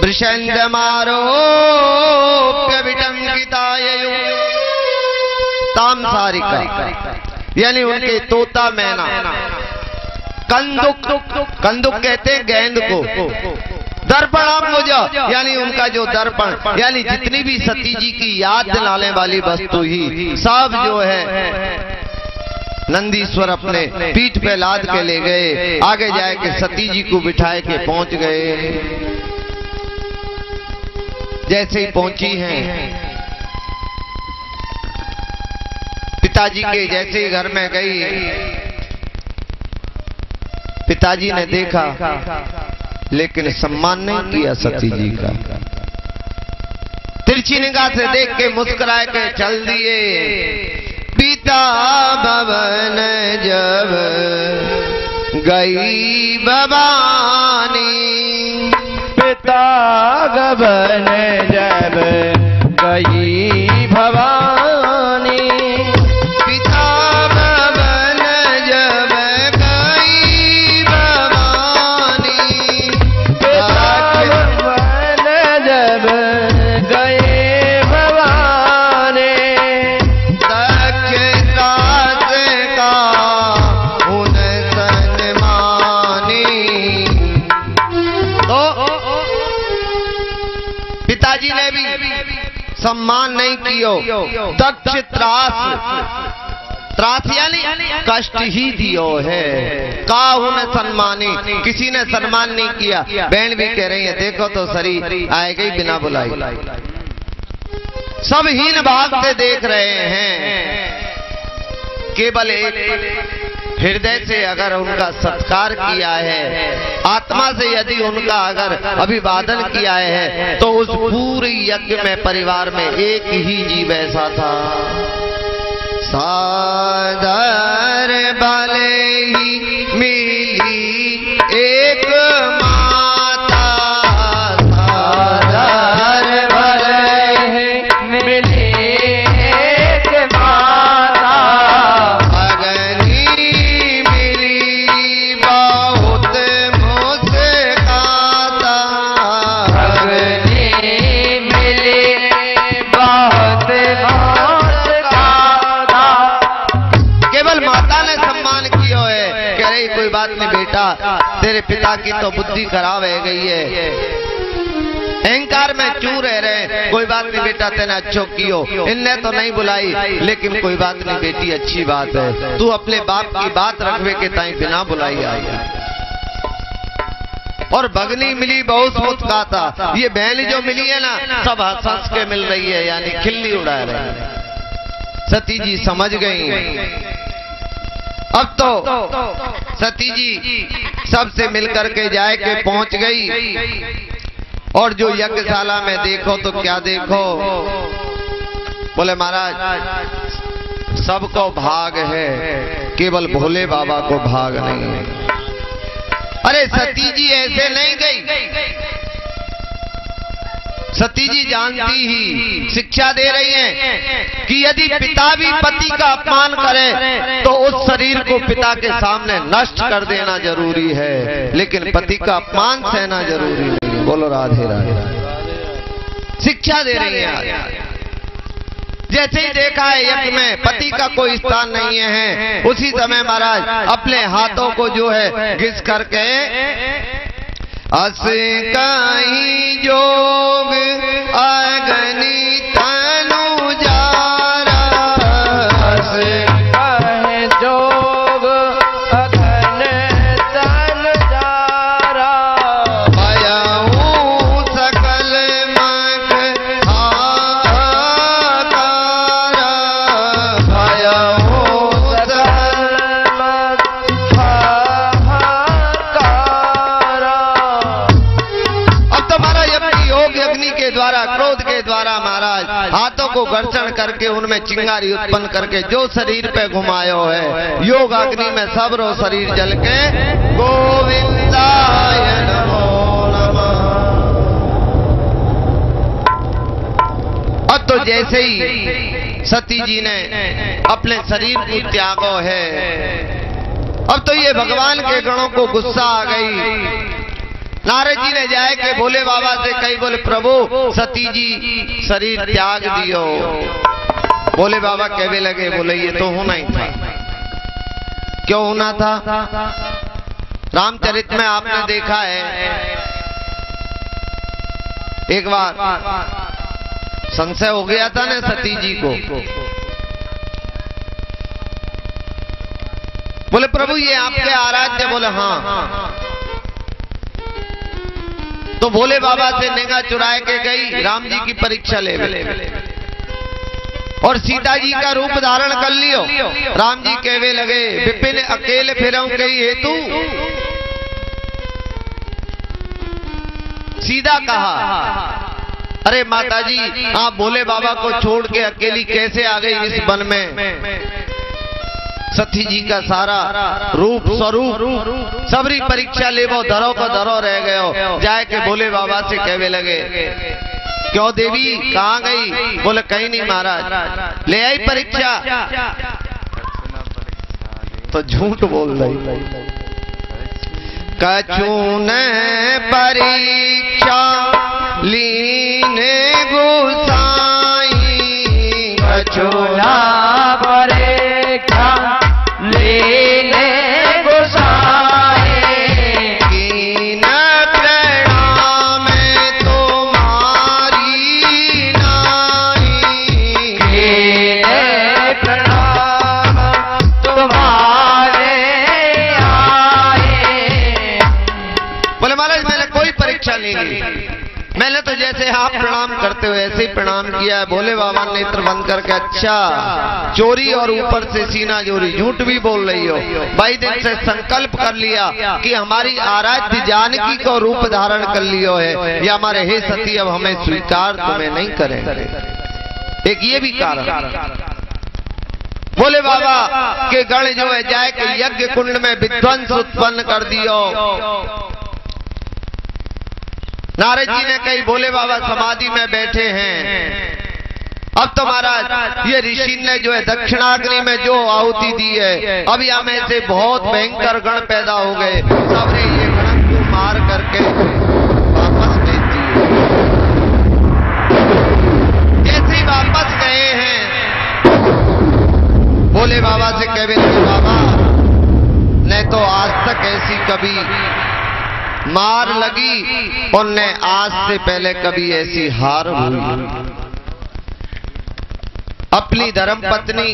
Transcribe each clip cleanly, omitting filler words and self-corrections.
वृषंदमारोप्य विटंकिताययो तामसारिका, यानी उनके तोता मैना। कंदुक, कंदुक कहते हैं गेंद को। दर्पणाम्बुज, यानी उनका जो दर्पण, यानी जितनी भी सती जी की याद दिलाने वाली वस्तु ही सब जो है नंदीश्वर अपने पीठ पे लाद के ले गए। आगे जाए के सती जी को बिठाए के पहुंच गए। जैसे ही पहुंची हैं, पिताजी के जैसे ही घर में गई, पिताजी ने देखा लेकिन सम्मान नहीं किया सती जी का। तिरछी निगाह से देख के मुस्कुराए के चल दिए। पिता भवन जब गई भवानी, पिता भवन जब गई भवानी, पिता भवन जब गई भवानी, पिता भवन जब गए भवानी, दक्षता से का उन सन्मानी। तो पिताजी ने भी सम्मान नहीं कियो। दक्ष त्रास, त्रास यानी कष्ट ही दियो है। काहू ने सम्मानी, किसी ने सम्मान नहीं किया। बहन भी कह रही है देखो तो सरी आएगी बिना बुलाई। सब हीन भाव से देख रहे हैं। केवल एक हृदय से अगर उनका सत्कार किया है, आत्मा से यदि उनका अगर अभिवादन किया है, तो उस पूरे यज्ञ में परिवार में एक ही जीव ऐसा था। सादर भले ही मिली एक माता, सादर भले ही मिली एक माता, अग्नि मिली बहुत मुस्काता, अग्नि मिली बहुत मुस्काता। केवल माता ने सम्मान किया है। कह रही कोई बात नहीं बेटा, तेरे पिता की तो बुद्धि खराब है गई है, अहंकार में चूर रहे। कोई बात नहीं बेटा, तेने अच्छो कियो। इनने तो नहीं बुलाई, लेकिन कोई बात नहीं बेटी, अच्छी बात है। तू अपने बाप की बात रखवे के ताई बिना बुलाई आई। और भगनी मिली बहुत मुस्काता। ये बहन जो मिली है ना, सब हंस हंस के मिल रही है, यानी खिल्ली उड़ा रही है। सती जी समझ गई। अब तो सती जी सबसे मिलकर के जाए के पहुंच गई। और जो यज्ञशाला में देखो तो क्या देखो, बोले महाराज सबको भाग है, केवल भोले बाबा को भाग नहीं है। अरे सती जी ऐसे नहीं गई। सती जी जानती ही शिक्षा दे रही हैं कि यदि पिता भी पति का अपमान करे तो उस शरीर को पिता के सामने नष्ट कर देना जरूरी है, लेकिन पति का अपमान सहना जरूरी नहीं। बोलो राधे राधे। शिक्षा दे रही है। जैसे ही देखा है यज्ञ में पति का कोई स्थान नहीं है, उसी समय महाराज अपने हाथों को जो है घिस करके अस कहीं जोग अग्नि तनु जारा, अस कहीं जोग अग्नि तनु जारा, भयऊ सकल मख हाहाकारा, भयऊ सकल मख हाहाकारा। योग अग्नि के द्वारा, क्रोध के द्वारा महाराज हाथों को घर्षण करके उनमें चिंगारी उत्पन्न करके जो शरीर पे घुमायो है, योग अग्नि में सबरो शरीर जल के गोविंदाय नमो नमः। अब तो जैसे ही सती जी ने अपने शरीर को त्यागो है, अब तो ये भगवान के गणों को गुस्सा आ गई। नारद जी ने जाए के भोले बाबा से कही, बोले प्रभु सती जी शरीर त्याग दियो। भोले बाबा कहने लगे, बोले ये तो होना ही था। क्यों होना था? रामचरित में आपने देखा है, एक बार संशय हो गया था ना सती जी को। बोले प्रभु ये आपके आराध्य? बोले हाँ। तो भोले बाबा से निगाह चुराए के गई, राम जी की परीक्षा ले और सीता जी का रूप धारण कर लियो। राम जी कहवे लगे, विपिन अकेले फिरऊं कही हेतु। सीधा कहा, अरे माता जी आप भोले बाबा को छोड़ के अकेली कैसे आ गई इस वन में? सती जी का सारा रूप स्वरूप सबरी परीक्षा लेवो, धरो को धरो रह गयो। जाए के भोले बाबा से कहवे लगे, क्यों देवी कहाँ गई? बोले कहीं नहीं महाराज। ले आई परीक्षा? तो झूठ बोल रही। कछु ने परीक्षा लीने गुसाई, कछु ना परीक्षा लीने गुसाई, कीन प्रणाम तुम्हारी नाई, कीन प्रणाम तुम्हारे आए। बोले महाराज मैंने कोई परीक्षा नहीं ली, मैंने तो जैसे आप प्रणाम करते हो ऐसे ही प्रणाम किया है। भोले बाबा ने नेत्र बंद करके, अच्छा चोरी और ऊपर से सीना जोरी, झूठ भी बोल रही हो। 22 दिन से संकल्प कर लिया कि हमारी आराध्य जानकी को रूप धारण कर लियो है, या हमारे हे सती अब हमें स्वीकार तुम्हें नहीं करें। एक ये भी कारण। भोले बाबा के गण जो है जाए के यज्ञ कुंड में विध्वंस उत्पन्न कर दियो। नारद जी ने कही, भोले बाबा समाधि में बैठे हैं। अब तो महाराज ये ऋषि ने जो है दक्षिणाग्नि में जो आहुति दी है, अब यहाँ में से बहुत भयंकर गण पैदा हो गए। सबने ये गण को मार करके वापस भेज दिए। जैसे ही वापस गए हैं, भोले बाबा से कहवे लगे, बाबा नहीं तो आज तक ऐसी कभी मार लगी और न आज से पहले कभी ऐसी हार हुई। अपनी धर्म पत्नी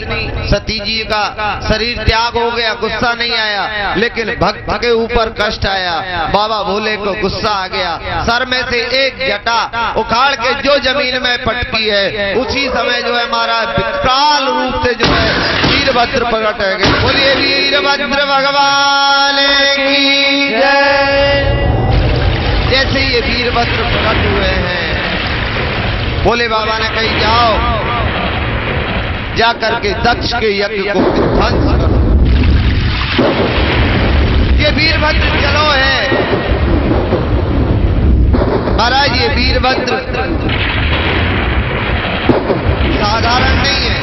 सती जी का शरीर त्याग हो गया, गुस्सा नहीं आया, लेकिन भक्त के ऊपर कष्ट आया। बाबा भोले को गुस्सा आ गया, सर में से एक जटा उखाड़ के जो जमीन में पटकी है, उसी समय जो है महाराज विकराल रूप से जो है वीरभद्र प्रकट गए। बोलिए वीरभद्र भगवान की जय। जैसे ये वीरभद्र प्रकट हुए हैं, भोले बाबा ने कही, जाओ जाकर के दक्ष के यज्ञ को विध्वंस करो। ये वीरभद्र चलो है महाराज, ये वीरभद्र साधारण नहीं है।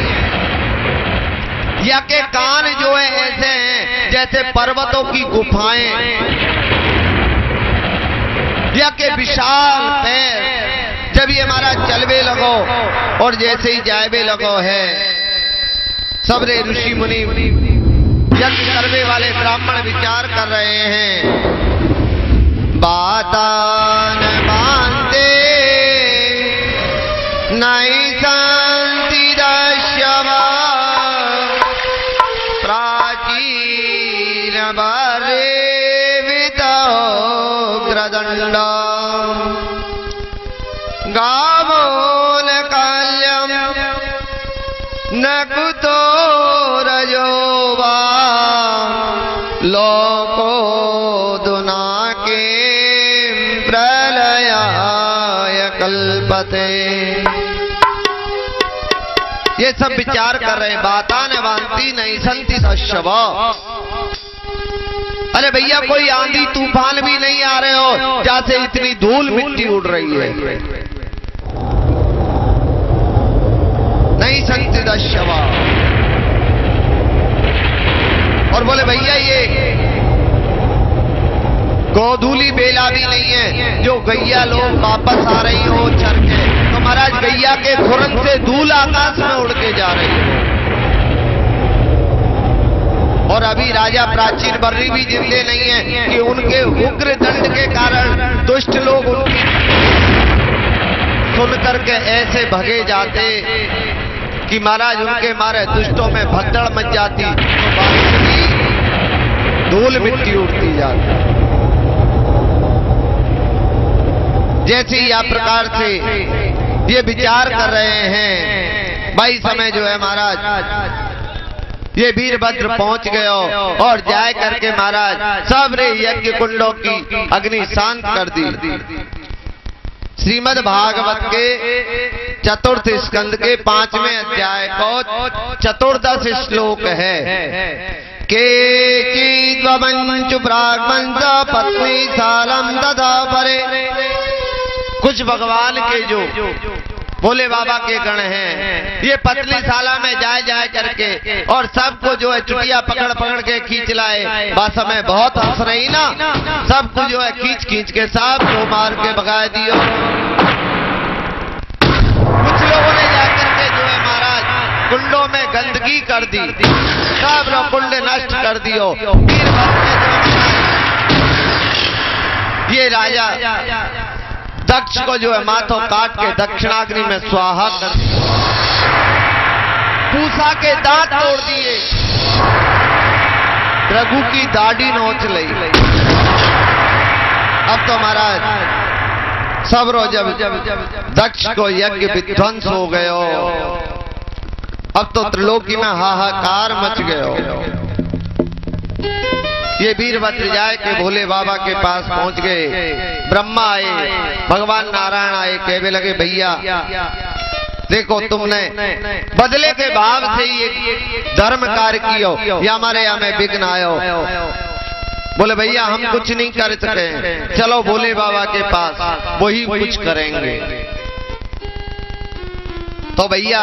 या के कान जो है ऐसे हैं जैसे पर्वतों की गुफाएं, या के विशाल पैर। जब ये हमारा चलवे लगो और जैसे ही जायवे लगो है, सबरे ऋषि मुनि यज्ञ करने वाले ब्राह्मण विचार कर रहे हैं। बातान बांधे नहीं शांति दशवा, प्राचीन बारे ग्रदंड गावोल काल्यम न कुतो रजोवा, लोको दुना के प्रलयाय कल्पते। ये सब विचार कर रहे हैं। बाता ने वांती नहीं संति दशवा। अरे भैया कोई आंधी तूफान भी नहीं आ रहे हो जैसे इतनी धूल मिट्टी उड़ रही है। नहीं संति दशवा। और बोले भैया ये गोधूली बेला भी नहीं है जो गैया लोग वापस आ रही हो चर के, तो महाराज गैया के खुरन से धूल आकाश में उड़ के जा रही हो। और अभी राजा प्राचीन बर्री भी जिंदे नहीं है कि उनके उग्र दंड के कारण दुष्ट लोग उनकी सुन करके ऐसे भगे जाते कि महाराज उनके मारे दुष्टों में भगदड़ मच जाती, तो बारिश की धूल मिट्टी उड़ती जाती। जैसे ही आप प्रकार से ये विचार कर रहे हैं, भाई समय जो है महाराज ये वीरभद्र पहुंच गए और जाए करके महाराज सबरे यज्ञ कुंडों की अग्नि शांत कर दी। श्रीमद् भागवत के चतुर्थ स्कंद के 5वें अध्याय को चतुर्दश श्लोक है। के चिद्वंचु ब्राह्मण पत्नी सालम ददा परे। कुछ भगवान के जो भोले बाबा के गण हैं, ये पतली शाला में जाए करके और सबको जो है चुटिया पकड़ पकड़ के खींच लाए। बस हमें बहुत हंस रही ना, सबको जो है खींच के सबको मार के भगा दियो। कुछ लोगों ने जाकर के जो है महाराज कुंडों में गंदगी कर दी, सब लोग कुंड नष्ट कर दियो। ये राजा दक्ष को जो है माथों काट के दक्षिणाग्नि में स्वाहा कर दिया, पूसा के दांत तोड़ दिए, रघु की दाढ़ी नोच ली। अब तो महाराज सब रो जब दक्ष को यज्ञ विध्वंस हो गयो, अब तो त्रिलोकी में हाहाकार मच गयो। ये वीरभद्र जाए के भोले बाबा के पास पहुंच गए। ब्रह्मा आए, भगवान नारायण आए, कहने लगे भैया देखो तुमने बदले के भाव से ये धर्म कार्य कियो, या हमारे यहाँ में विघ्न आयो। बोले भैया हम कुछ नहीं कर सके, चलो भोले बाबा के पास, वही कुछ करेंगे। तो भैया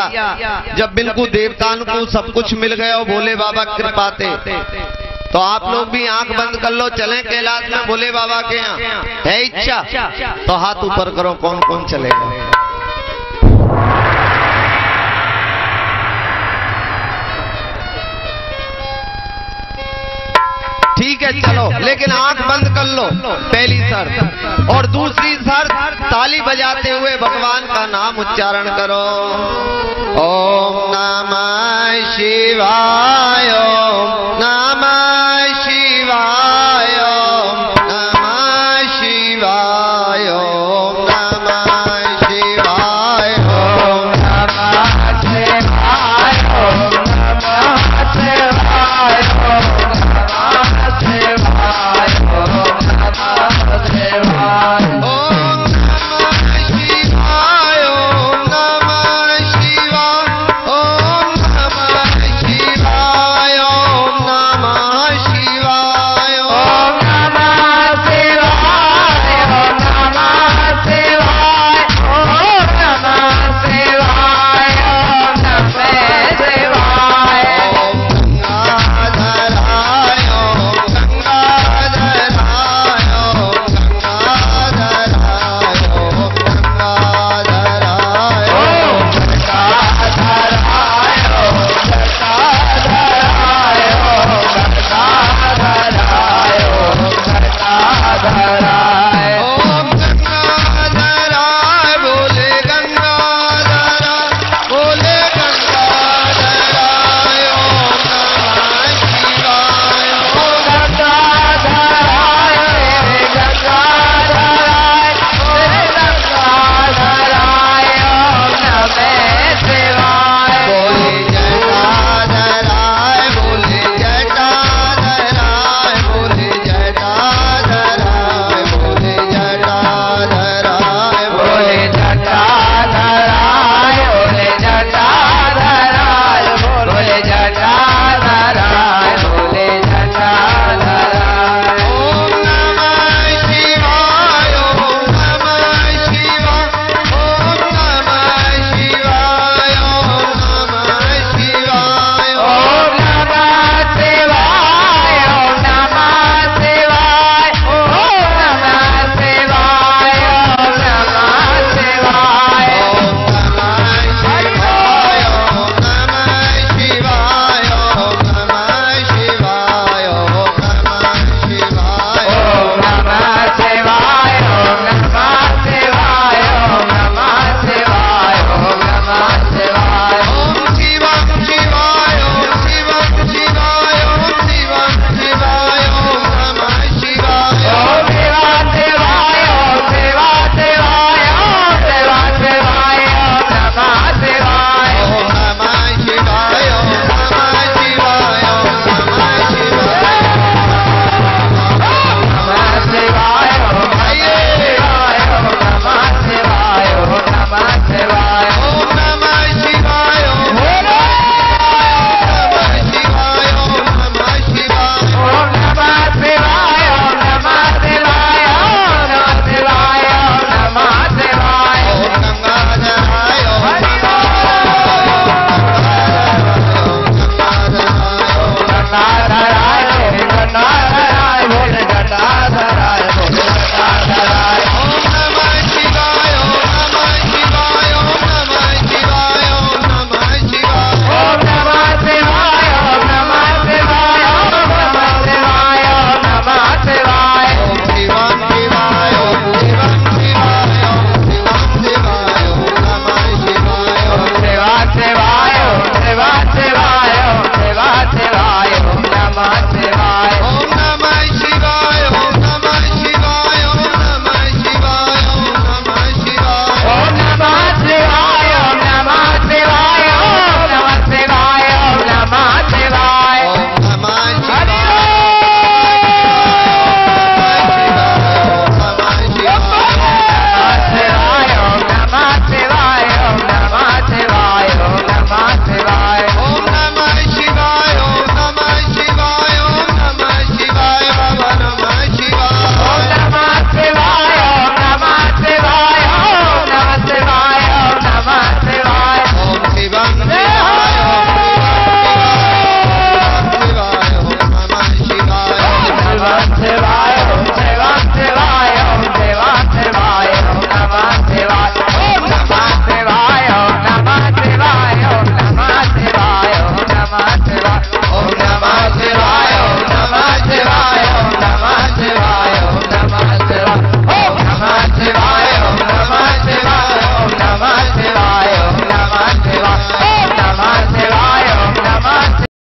जब बिल्कुल देवताओं को सब कुछ मिल गया भोले बाबा कृपाते, तो आप लोग भी आंख बंद कर लो, चलें कैलाश में भोले बाबा के यहाँ। है इच्छा तो हाथ ऊपर करो, कौन कौन चलेगा। ठीक है चलो, लेकिन आंख बंद कर लो, पहली शर्त। और दूसरी शर्त, ताली बजाते हुए भगवान का नाम उच्चारण करो। ओम नमः शिवाय, ओम नमः